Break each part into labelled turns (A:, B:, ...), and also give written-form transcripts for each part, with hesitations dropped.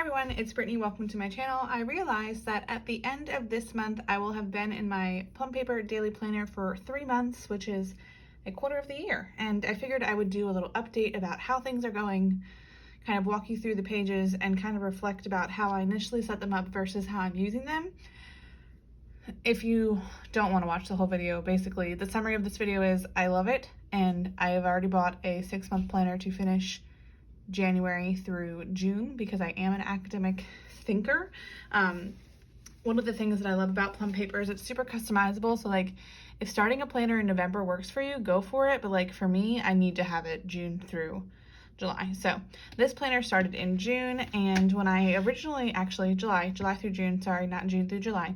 A: everyone, it's Brittany. Welcome to my channel. I realized that at the end of this month, I will have been in my Plum Paper Daily Planner for 3 months, which is a quarter of the year. And I figured I would do a little update about how things are going, kind of walk you through the pages and kind of reflect about how I initially set them up versus how I'm using them. If you don't want to watch the whole video, basically the summary of this video is I love it, and I have already bought a 6-month planner to finish January through June because I am an academic thinker. One of the things that I love about Plum Paper is it's super customizable. So like if starting a planner in November works for you, go for it. But like for me, I need to have it June through July. So this planner started in June, and when I originally, July through June, sorry, not June through July.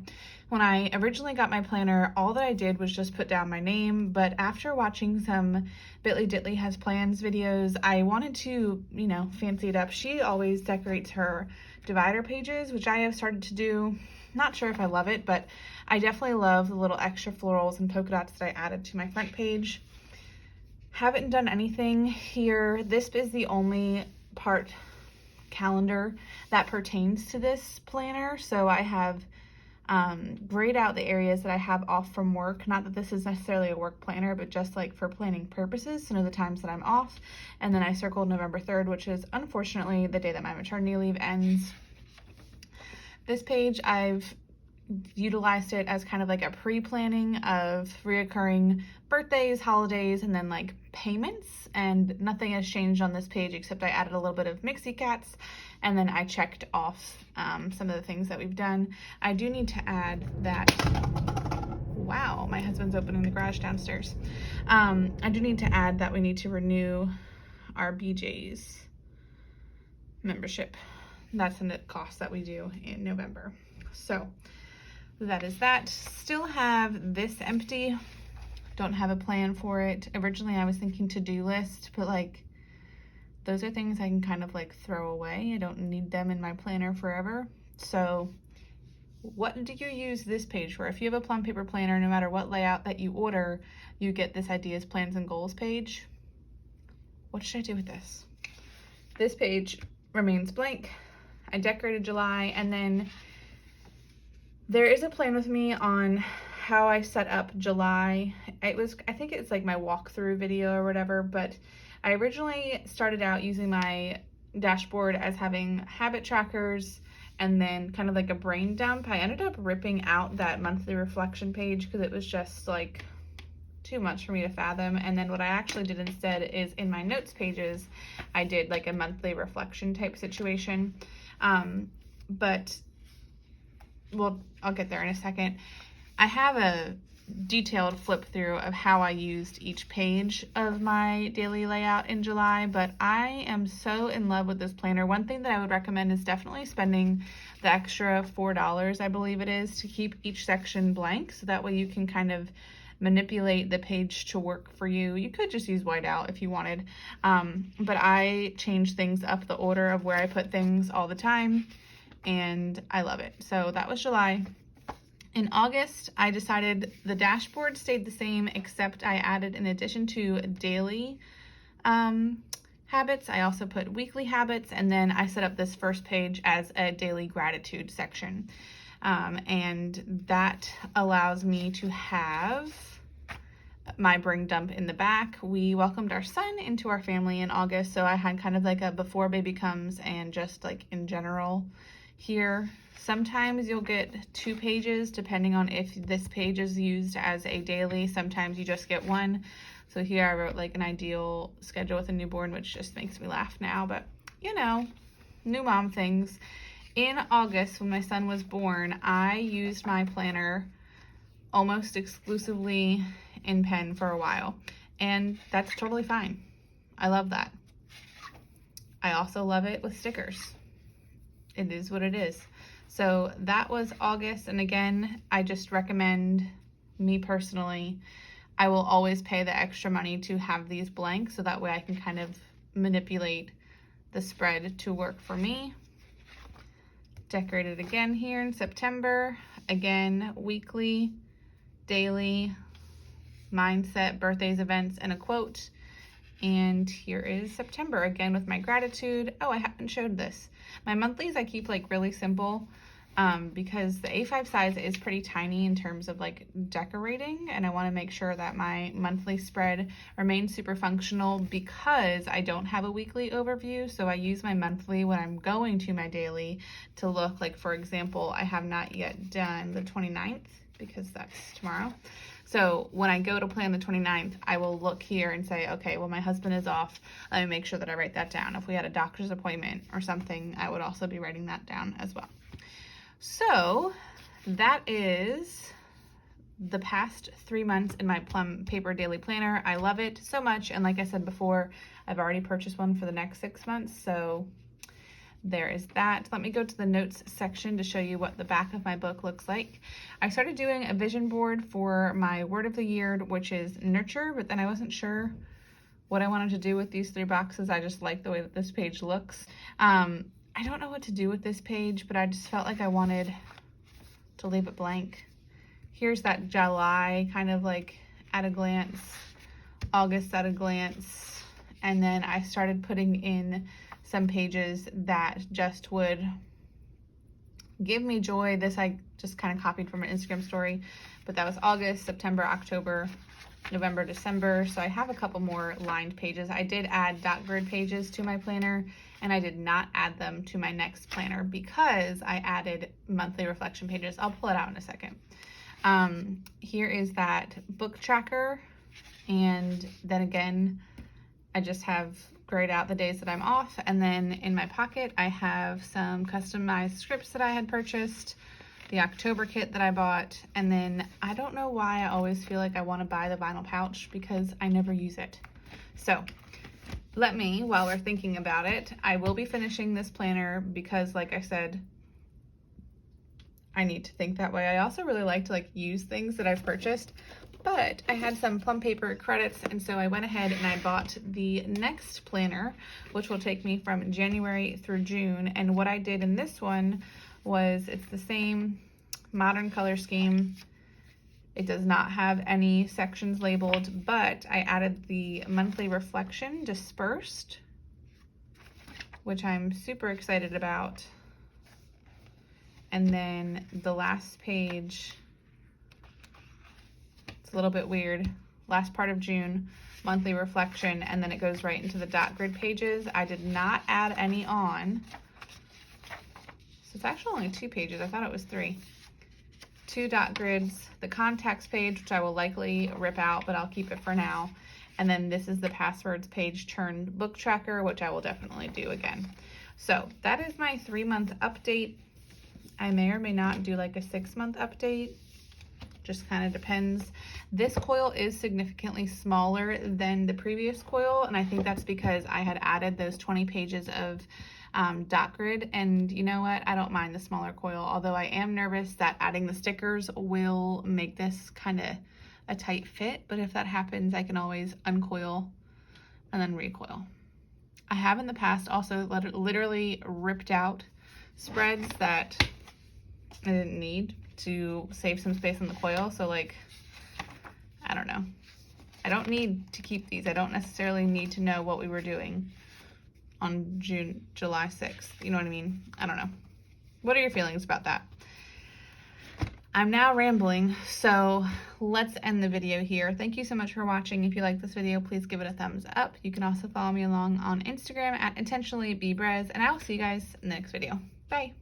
A: When I originally got my planner, all that I did was just put down my name, but after watching some Bitly Ditly Has Plans videos, I wanted to, fancy it up. She always decorates her divider pages, which I have started to do. Not sure if I love it, but I definitely love the little extra florals and polka dots that I added to my front page. Haven't done anything here. This is the only part calendar that pertains to this planner, so I have grayed out the areas that I have off from work. Not that this is necessarily a work planner, but just like for planning purposes to know the times that I'm off. And then I circled November 3rd, which is unfortunately the day that my maternity leave ends. This page, I've utilized it as kind of like a pre-planning of reoccurring birthdays, holidays, and then like payments, and nothing has changed on this page except I added a little bit of Mixie Cats, and then I checked off some of the things that we've done. I do need to add that, wow, my husband's opening the garage downstairs. I do need to add that we need to renew our BJ's membership. That's a cost that we do in November. So that is that. Still have this empty. Don't have a plan for it. Originally I was thinking to-do list, but like those are things I can kind of like throw away. I don't need them in my planner forever. So what do you use this page for? If you have a Plum Paper planner, no matter what layout that you order, you get this ideas, plans, and goals page. What should I do with this? This page remains blank. I decorated July, and then there is a plan with me on how I set up July. I think it's like my walkthrough video or whatever, but I originally started out using my dashboard as having habit trackers and then kind of like a brain dump. I ended up ripping out that monthly reflection page because it was just like too much for me to fathom. And then what I actually did instead is in my notes pages, I did like a monthly reflection type situation. But well, I'll get there in a second. I have a detailed flip through of how I used each page of my daily layout in July, but I am so in love with this planner. One thing that I would recommend is definitely spending the extra $4, I believe it is, to keep each section blank, so that way you can kind of manipulate the page to work for you. You could just use whiteout if you wanted, but I change things up the order of where I put things all the time, and I love it. So that was July. In August, I decided the dashboard stayed the same, except I added, in addition to daily habits, I also put weekly habits, and then I set up this first page as a daily gratitude section. And that allows me to have my bring dump in the back. We welcomed our son into our family in August, so I had kind of like a before baby comes and just like in general here. Sometimes you'll get 2 pages depending on if this page is used as a daily. Sometimes you just get 1. So here I wrote like an ideal schedule with a newborn, which just makes me laugh now, but new mom things. In August, when my son was born, I used my planner almost exclusively in pen for a while, and that's totally fine. I love that. I also love it with stickers. It is what it is. So that was August, and again, I just recommend, me personally, I will always pay the extra money to have these blank, so that way I can kind of manipulate the spread to work for me. Decorated again here in September. Again, weekly, daily, mindset, birthdays, events, and a quote. And here is September again with my gratitude. Oh, I haven't showed this. My monthlies I keep like really simple because the A5 size is pretty tiny in terms of like decorating, and I want to make sure that my monthly spread remains super functional because I don't have a weekly overview. So I use my monthly when I'm going to my daily to look. Like, for example, I have not yet done the 29th because that's tomorrow. So when I go to plan the 29th, I will look here and say, okay, well, my husband is off. Let me make sure that I write that down. If we had a doctor's appointment or something, I would also be writing that down as well. So that is the past 3 months in my Plum Paper Daily Planner. I love it so much. And like I said before, I've already purchased one for the next 6 months. So there is that. Let me go to the notes section to show you what the back of my book looks like. I started doing a vision board for my word of the year, which is nurture, but then I wasn't sure what I wanted to do with these 3 boxes. I just like the way that this page looks. I don't know what to do with this page, but I just felt like I wanted to leave it blank. Here's that July kind of like at a glance, August at a glance, and then I started putting in some pages that just would give me joy. This I just kind of copied from an Instagram story, but that was August, September, October, November, December. So I have a couple more lined pages. I did add dot grid pages to my planner, and I did not add them to my next planner because I added monthly reflection pages. I'll pull it out in a second. Here is that book tracker, and then again, I just have grayed out the days that I'm off, and then in my pocket I have some customized scripts that I had purchased, the October kit that I bought, and then I don't know why I always feel like I want to buy the vinyl pouch because I never use it. So let me, while we're thinking about it, I will be finishing this planner because, like I said, I need to think that way. I also really like to use things that I've purchased, but I had some Plum Paper credits, and so I went ahead and I bought the next planner, which will take me from January through June. And what I did in this one was, it's the same modern color scheme. It does not have any sections labeled, but I added the monthly reflection dispersed, which I'm super excited about. And then the last page, it's a little bit weird, last part of June, monthly reflection, and then it goes right into the dot grid pages. I did not add any on. So it's actually only 2 pages. I thought it was 3. 2 dot grids, the contacts page, which I will likely rip out, but I'll keep it for now. And then this is the passwords page turned book tracker, which I will definitely do again. So that is my 3-month update. I may or may not do like a 6-month update. Just kind of depends. This coil is significantly smaller than the previous coil, and I think that's because I had added those 20 pages of dot grid, and you know what, I don't mind the smaller coil, although I am nervous that adding the stickers will make this kind of a tight fit, but if that happens, I can always uncoil and then recoil. I have in the past also literally ripped out spreads that I didn't need to save some space on the coil, so like, I don't know. I don't need to keep these. I don't necessarily need to know what we were doing on July 6th. You know what I mean? I don't know. What are your feelings about that? I'm now rambling, so let's end the video here. Thank you so much for watching. If you like this video, please give it a thumbs up. You can also follow me along on Instagram at intentionallybebrez, and I will see you guys in the next video. Bye.